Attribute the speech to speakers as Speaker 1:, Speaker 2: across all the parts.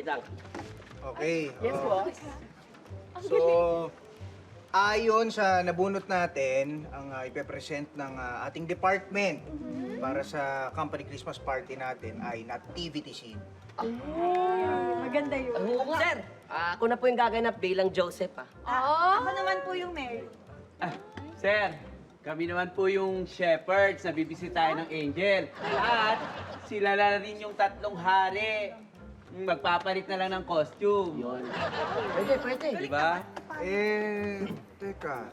Speaker 1: Wait lang.
Speaker 2: Okay.
Speaker 1: Yes po.
Speaker 2: So, ayon sa nabunot natin, ang ipepresent ng ating department para sa company Christmas party natin ay nativity scene.
Speaker 3: Maganda yun.
Speaker 1: Sir, ako na po yung gaganap bilang Joseph,
Speaker 3: Ako naman po yung Mary.
Speaker 4: Sir, kami naman po yung shepherds na bibisitahin ng angel. At sila na rin yung tatlong hari. Magpapalit na lang ng costume.
Speaker 1: Yun. Pwede.
Speaker 4: Diba?
Speaker 2: Teka.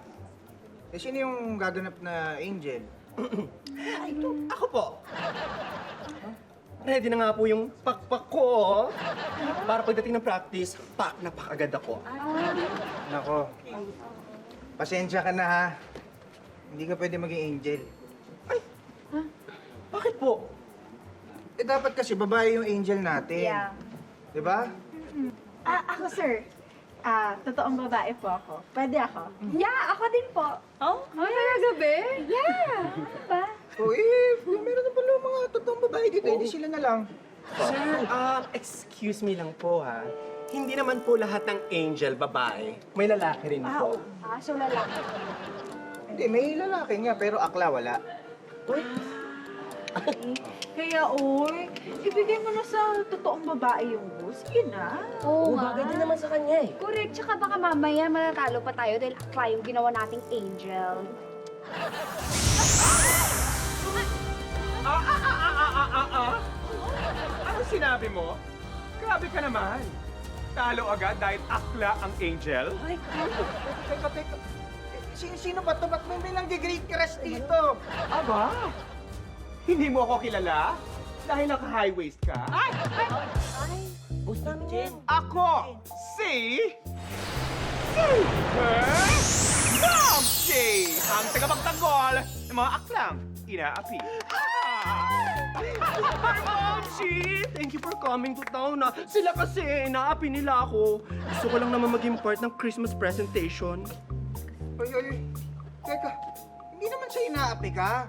Speaker 2: Sino yung gaganap na angel?
Speaker 5: Ako po. Ready na nga po yung pakpak ko. Para pagdating ng practice, pak na pak agad ako.
Speaker 2: Nako. Pasensya ka na ha. Hindi ka pwede maging angel.
Speaker 5: Bakit po?
Speaker 2: Dapat kasi babae yung angel natin.
Speaker 3: Yeah.
Speaker 2: Diba?
Speaker 3: Ako, sir. Totoong babae po ako. Pwede ako? Yeah, ako din po. Oh? Talaga, be? Yeah. Ba?
Speaker 2: O meron na pala mga totoong babae dito, hindi sila na lang.
Speaker 5: Sir, excuse me lang po ha. Hindi naman po lahat ng angel babae. May lalaki rin po.
Speaker 3: So lalaki.
Speaker 2: Hindi, may lalaki nga, pero akla wala.
Speaker 3: Kaya, ibigay mo na sa totoong babae yung bus. Sige na.
Speaker 1: Oo, bagay din naman sa kanya eh.
Speaker 6: Correct, tsaka baka mamaya matatalo pa tayo dahil akla yung ginawa nating angel.
Speaker 7: Ano sinabi mo? Grabe ka naman. Talo agad dahil akla ang angel?
Speaker 2: Teka. Sino ba ito? Ba't may lang great crush dito?
Speaker 7: Aba, hindi mo ako kilala? Dahil naka-high waist ka?
Speaker 1: Boss namin yan.
Speaker 7: Ako, si... Super Momshi! Ang tagapagtanggol ng mga aklang inaapi.
Speaker 5: Super Momshi! Thank you for coming to town na. Sila kasi, naapi nila ako. Gusto ko lang naman maging part ng Christmas presentation.
Speaker 2: Ay, teka. Hindi naman siya inaapi ka.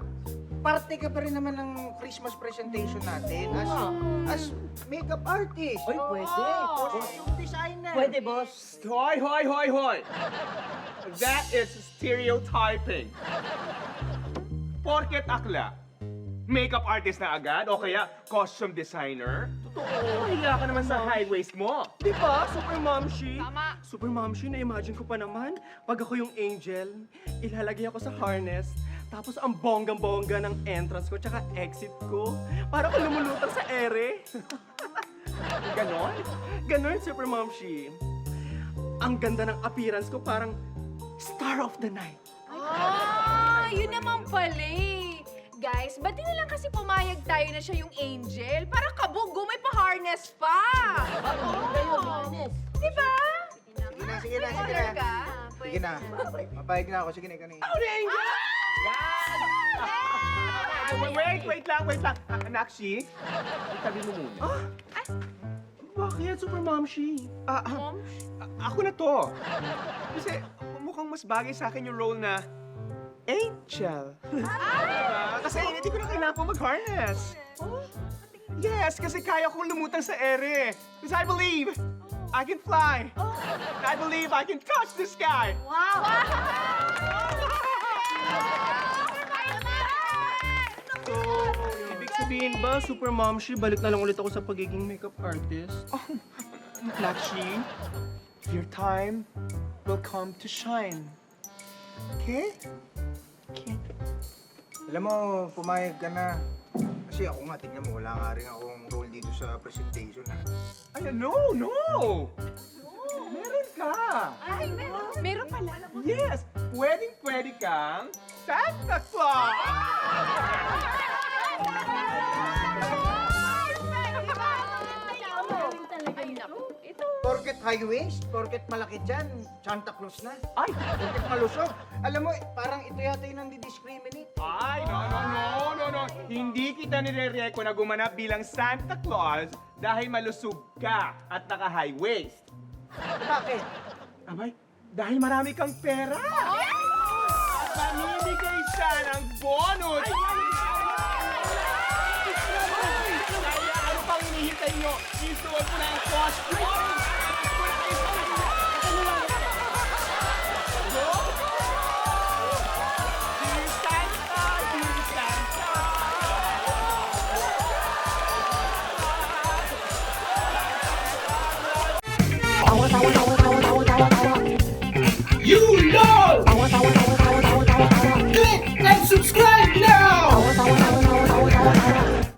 Speaker 2: Parte ka pa rin naman ng Christmas presentation natin as makeup artist.
Speaker 1: Ay, pwede.
Speaker 2: Costume designer.
Speaker 1: Pwede, boss.
Speaker 7: Hoy! That is stereotyping. Porket akla, makeup artist na agad o kaya costume designer? Totoo, hiya ka naman sa high waist mo.
Speaker 5: Di ba, Super Momshi? Tama. Super Momshi, na-imagine ko pa naman, pag ako yung angel, ilalagay ako sa harness, tapos ang bonggang-bongga ng entrance ko tsaka exit ko, para ko lumulutang sa ere.
Speaker 7: Ganon?
Speaker 5: Ganon, Super Momshi. Ang ganda ng appearance ko, parang star of the night.
Speaker 8: Yun naman pala eh. Guys, ba't di na lang kasi pumayag tayo na siya yung angel? Para kabugo, may pa-harness pa! Di ba?
Speaker 2: Sige na. Sige na. Mapahig na ako. Sige na, ikaw na.
Speaker 7: Ako na angel! Yan! Wait lang. Nakshi, itabi mo muna.
Speaker 5: Bakit, Super Momshi?
Speaker 7: Ako na to. Kasi mukhang mas bagay sa akin yung role na angel. Kasi hindi ko na kailangan po mag-harness. Yes, kasi kaya kong lumutang sa ere. Because I believe I can fly. I believe I can touch the sky.
Speaker 5: So, ibig sabihin ba, Super Momshi, balik na lang ulit ako sa pagiging makeup artist?
Speaker 7: Nakshi, your time will come to shine. Okay?
Speaker 2: Alam mo, pumayag ka na. Kasi ako nga, tingnan mo, wala nga rin akong role dito sa presentation na.
Speaker 7: Ay, no! Meron ka!
Speaker 8: Ay, meron pala.
Speaker 7: Yes! Pwede kang Santa Claus!
Speaker 2: Porket high waist, porket malaki dyan, Santa Claus na.
Speaker 7: Ay!
Speaker 2: Porket malusog. Alam mo, parang ito yata yung nandidiscriminate.
Speaker 7: Ay, no. Hindi kita nire-reko na gumanap bilang Santa Claus dahil malusog ka at naka-high waist.
Speaker 2: Bakit?
Speaker 7: Abay, dahil marami kang pera! At mamimigay siya ng bonus! Kaya ano pang hinihintay nyo, isuot mo na ang costume! Wala kayo sa Distansya! Distansya!
Speaker 9: You know!